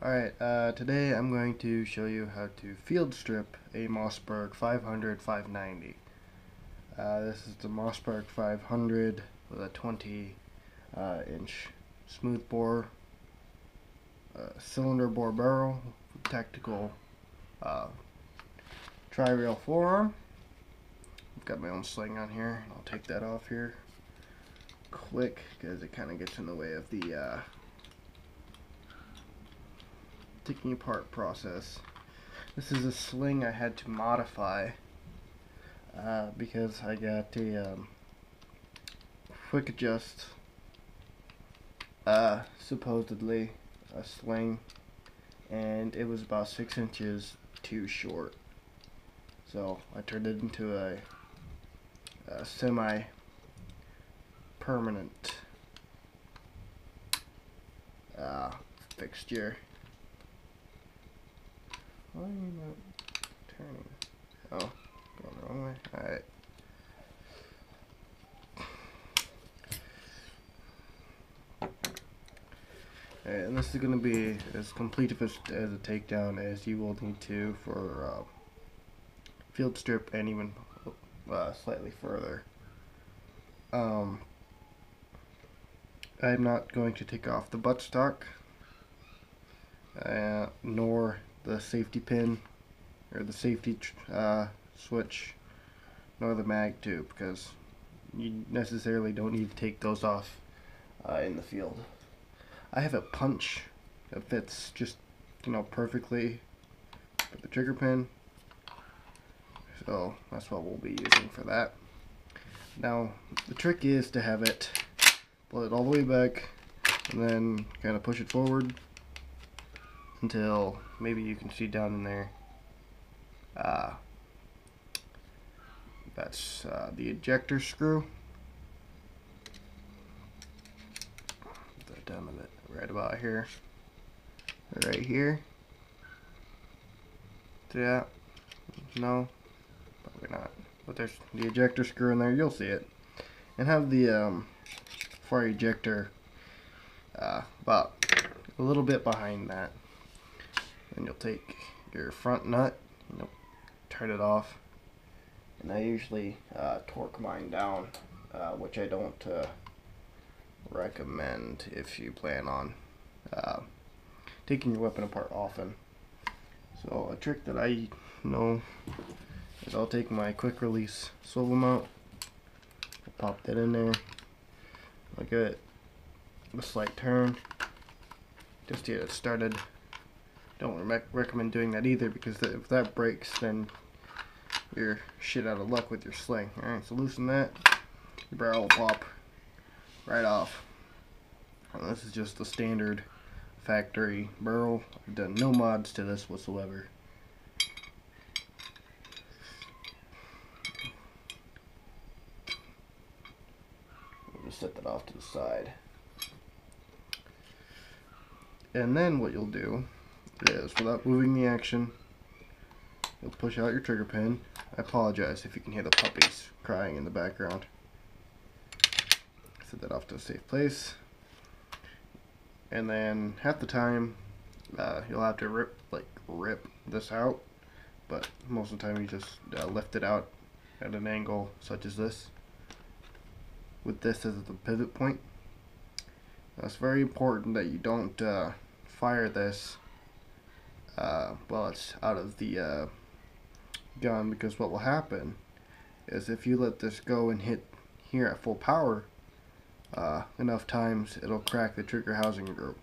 Alright, today I'm going to show you how to field strip a Mossberg 500-590. This is the Mossberg 500 with a 20 inch smooth bore cylinder bore barrel, tactical tri-rail forearm. I've got my own sling on here. I'll take that off here quick because it kind of gets in the way of the taking apart process. This is a sling I had to modify because I got a quick adjust, supposedly a sling, and it was about 6 inches too short. So I turned it into a semi-permanent fixture. Why are you not turning? Oh, going the wrong way. Alright. Alright, and this is going to be as complete as a takedown as you will need to for field strip and even slightly further. I'm not going to take off the buttstock, nor the safety pin or the safety switch, nor the mag tube, because you necessarily don't need to take those off in the field. I have a punch that fits just perfectly for the trigger pin, so that's what we'll be using for that. Now the trick is to have it pull it all the way back and then kind of push it forward until maybe you can see down in there. That's the ejector screw. Put that down a bit, right about here, right here. Yeah, no, probably not. But there's the ejector screw in there. You'll see it, and have the fire ejector about a little bit behind that. And you'll take your front nut, turn it off, and I usually torque mine down, which I don't recommend if you plan on taking your weapon apart often. So a trick that I know is I'll take my quick release swivel mount, pop that in there, I'll give it a slight turn just to get it started. Don't recommend doing that either, because if that breaks, then you're shit out of luck with your sling. Alright, so loosen that, the barrel will pop right off. And this is just the standard factory barrel. I've done no mods to this whatsoever. We'll just set that off to the side. And then what you'll do is, without moving the action, you'll push out your trigger pin. I apologize if you can hear the puppies crying in the background. Set that off to a safe place. And then half the time you'll have to rip this out, but most of the time you just lift it out at an angle such as this, with this as the pivot point. Now, it's very important that you don't fire this while it's out of the gun, because what will happen is if you let this go and hit here at full power enough times, it'll crack the trigger housing group.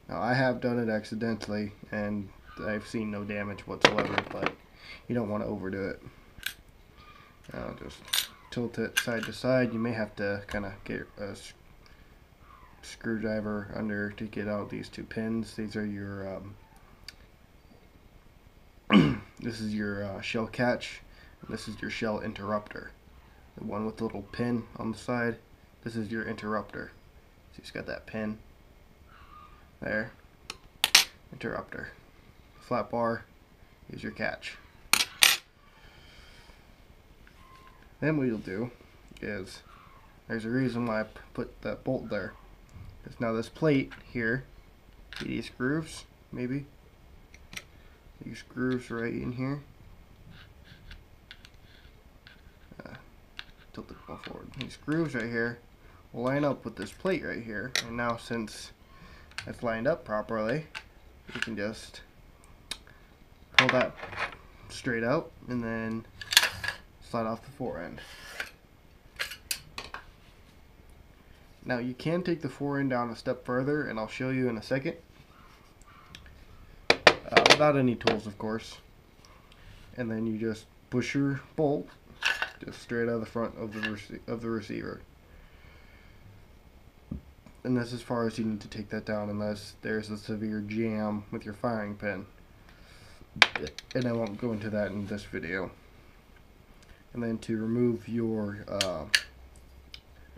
Now I have done it accidentally and I've seen no damage whatsoever, but you don't want to overdo it. Now just tilt it side to side. You may have to kind of get a screwdriver under to get out these two pins. These are your this is your shell catch, and this is your shell interrupter. The one with the little pin on the side, this is your interrupter. So you've got that pin there, interrupter. Flat bar is your catch. Then what you'll do is, there's a reason why I put that bolt there. Because now this plate here, these grooves, maybe. These grooves right in here. Tilt it more forward. These grooves right here will line up with this plate right here, and now since it's lined up properly, you can just pull that straight out and then slide off the fore end. Now you can take the fore end down a step further, and I'll show you in a second, without any tools of course, and then you just push your bolt just straight out of the front of the receiver. And that's as far as you need to take that down, unless there's a severe jam with your firing pin. And I won't go into that in this video. And then to remove your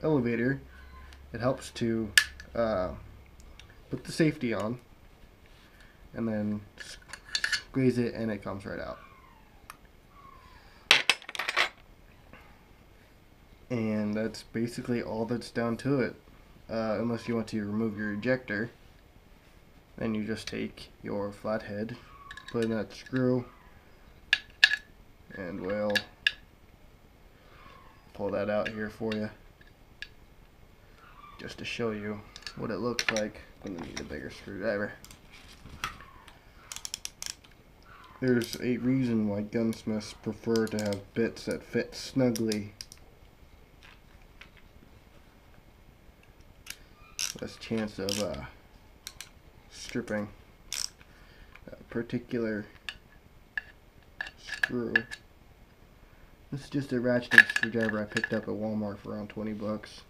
elevator, it helps to put the safety on, and then squeeze it and it comes right out. And that's basically all that's down to it. Unless you want to remove your ejector, then you just take your flathead, put in that screw, and we'll pull that out here for you, just to show you what it looks like. I'm going to need a bigger screwdriver. There's a reason why gunsmiths prefer to have bits that fit snugly. Less chance of stripping that particular screw. This is just a ratcheting screwdriver I picked up at Walmart for around 20 bucks.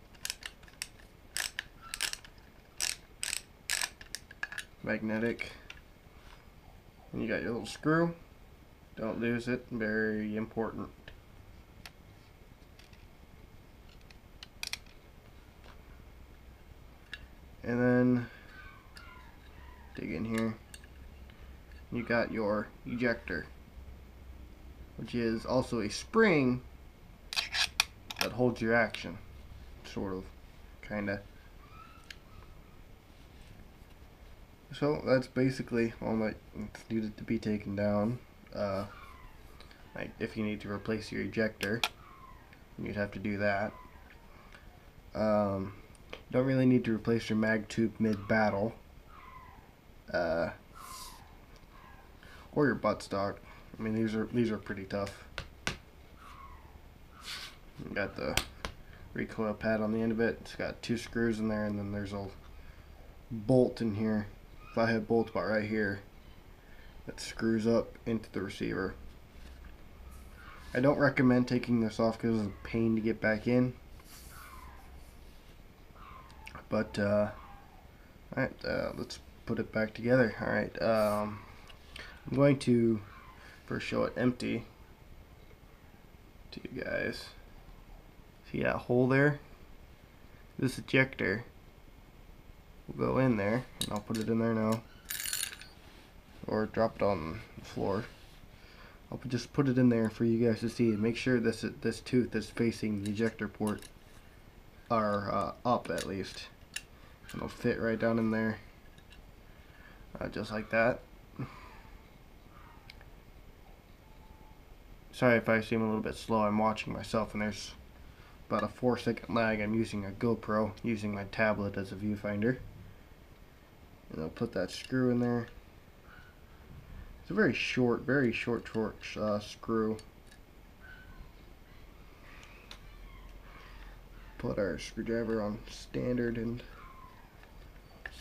Magnetic. And you got your little screw. Don't lose it, very important. And then dig in here. You got your ejector, which is also a spring that holds your action, sort of, kinda. So that's basically all that needed to be taken down. Like if you need to replace your ejector, you'd have to do that. Don't really need to replace your mag tube mid-battle, or your buttstock. I mean, these are pretty tough. You got the recoil pad on the end of it. It's got 2 screws in there, and then there's a bolt in here, flathead bolt about right here, that screws up into the receiver. I don't recommend taking this off because it's a pain to get back in. But alright, let's put it back together. Alright, I'm going to first show it empty to you guys. See that hole there? This ejector will go in there, and I'll put it in there now, or drop it on the floor. I'll just put it in there for you guys to see, and make sure this tooth is facing the ejector port, or up at least. And it'll fit right down in there, just like that. Sorry if I seem a little bit slow. I'm watching myself, and there's about a 4-second lag. I'm using a GoPro, using my tablet as a viewfinder. And I'll put that screw in there. It's a very short screw. Put our screwdriver on standard and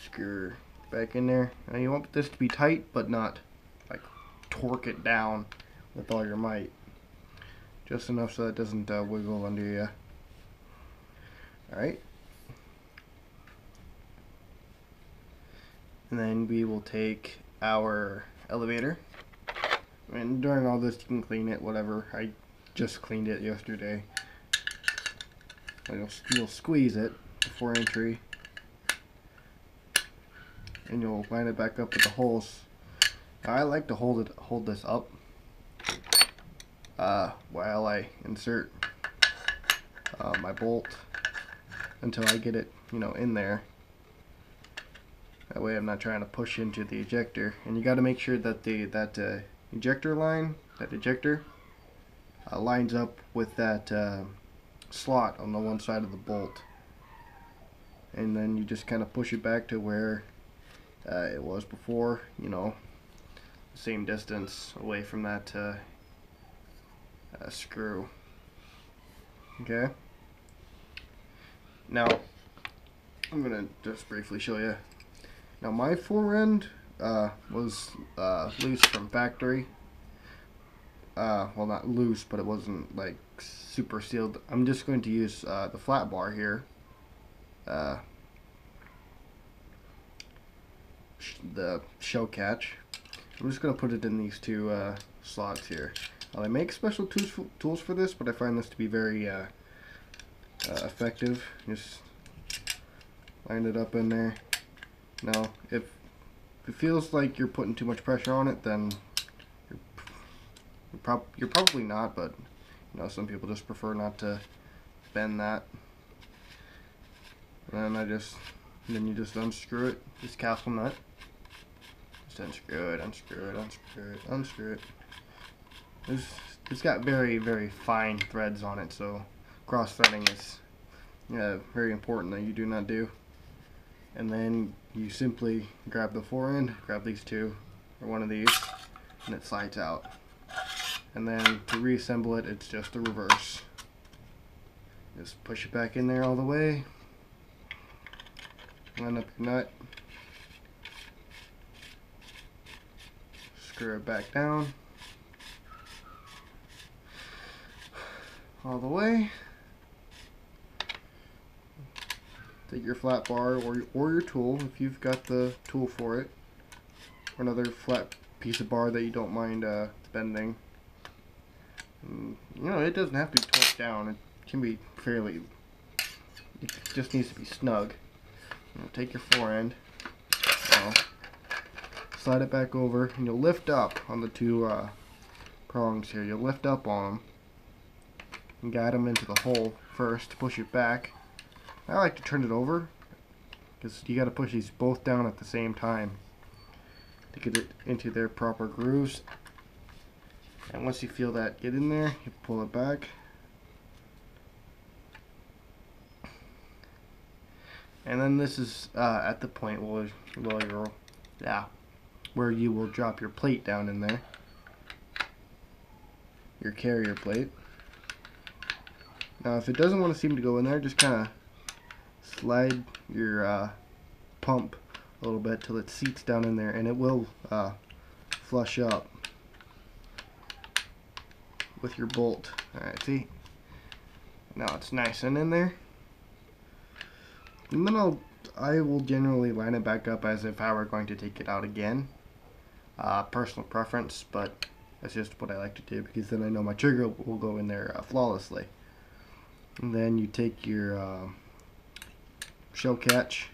screw back in there. Now you want this to be tight, but not like torque it down with all your might. Just enough so that it doesn't wiggle under you. Alright. And then we will take our elevator. And during all this, you can clean it, whatever. I just cleaned it yesterday. You'll squeeze it before entry, and you'll line it back up with the holes. Now, I like to hold this up while I insert my bolt until I get it, in there. That way I'm not trying to push into the ejector. And you got to make sure that that ejector line, that ejector, lines up with that slot on the one side of the bolt. And then you just kind of push it back to where it was before, you know, the same distance away from that screw. Okay. Now, I'm gonna just briefly show you. Now, my fore end was loose from factory. Well, not loose, but it wasn't like super sealed. I'm just going to use the flat bar here. The shell catch. I'm just going to put it in these two slots here. They make special tools for this, but I find this to be very effective. Just line it up in there. Now, if it feels like you're putting too much pressure on it, then you're probably not, but you know, some people just prefer not to bend that. And then you just unscrew it, this castle nut. Just unscrew it, unscrew it, unscrew it, unscrew it. It's got very, very fine threads on it, so cross threading is very important that you do not do. And then you simply grab the fore end, grab these two, or one of these, and it slides out. And then to reassemble it, it's just the reverse. Just push it back in there all the way, line up your nut, screw it back down, all the way. Take your flat bar or your tool, if you've got the tool for it, or another flat piece of bar that you don't mind bending. And, you know, it doesn't have to be torqued down. It can be fairly, it just needs to be snug. You know, take your fore end, slide it back over, and you'll lift up on the two prongs here. You'll lift up on them and guide them into the hole first. Push it back. I like to turn it over because you got to push these both down at the same time to get it into their proper grooves. And once you feel that get in there, you pull it back. And then this is at the point where you will drop your plate down in there, your carrier plate. Now, if it doesn't want to seem to go in there, just kind of slide your pump a little bit till it seats down in there, and it will flush up with your bolt. Alright, see? Now it's nice and in there. And then I will generally line it back up as if I were going to take it out again. Personal preference, but that's just what I like to do because then I know my trigger will go in there flawlessly. And then you take your shell catch,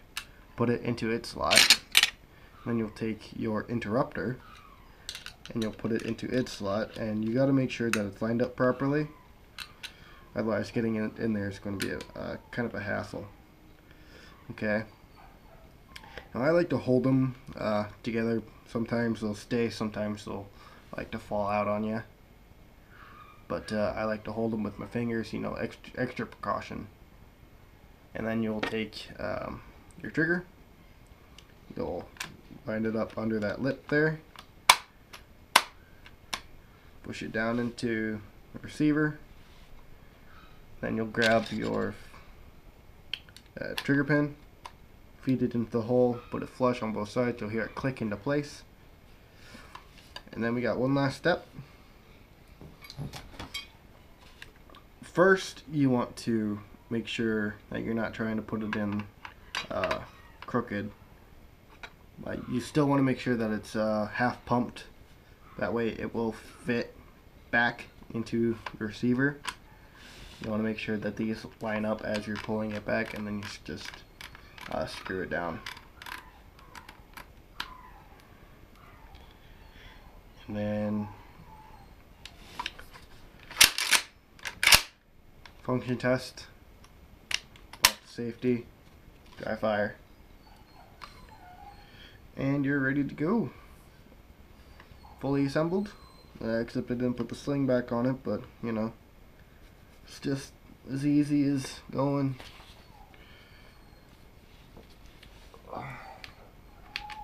put it into its slot. Then you'll take your interrupter and you'll put it into its slot, and you got to make sure that it's lined up properly. Otherwise, getting it in there is going to be a kind of a hassle. Okay. Now I like to hold them together. Sometimes they'll stay, sometimes they'll like to fall out on you. But I like to hold them with my fingers, you know, extra precaution. And then you'll take your trigger, you'll wind it up under that lip there, push it down into the receiver, then you'll grab your trigger pin, feed it into the hole, put it flush on both sides, you'll hear it click into place. And then we got one last step. First, you want to make sure that you're not trying to put it in crooked. You still want to make sure that it's half pumped. That way it will fit back into the receiver. You want to make sure that these line up as you're pulling it back, and then you just screw it down. And then function test, safety, dry fire. and you're ready to go. Fully assembled, except I didn't put the sling back on it, but you know, it's just as easy as going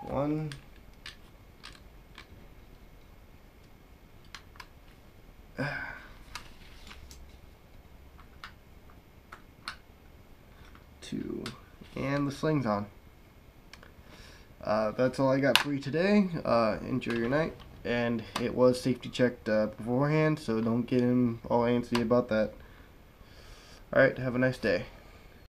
one, two, and the sling's on. That's all I got for you today. Enjoy your night, and it was safety checked beforehand, so don't get in all antsy about that. Alright, have a nice day.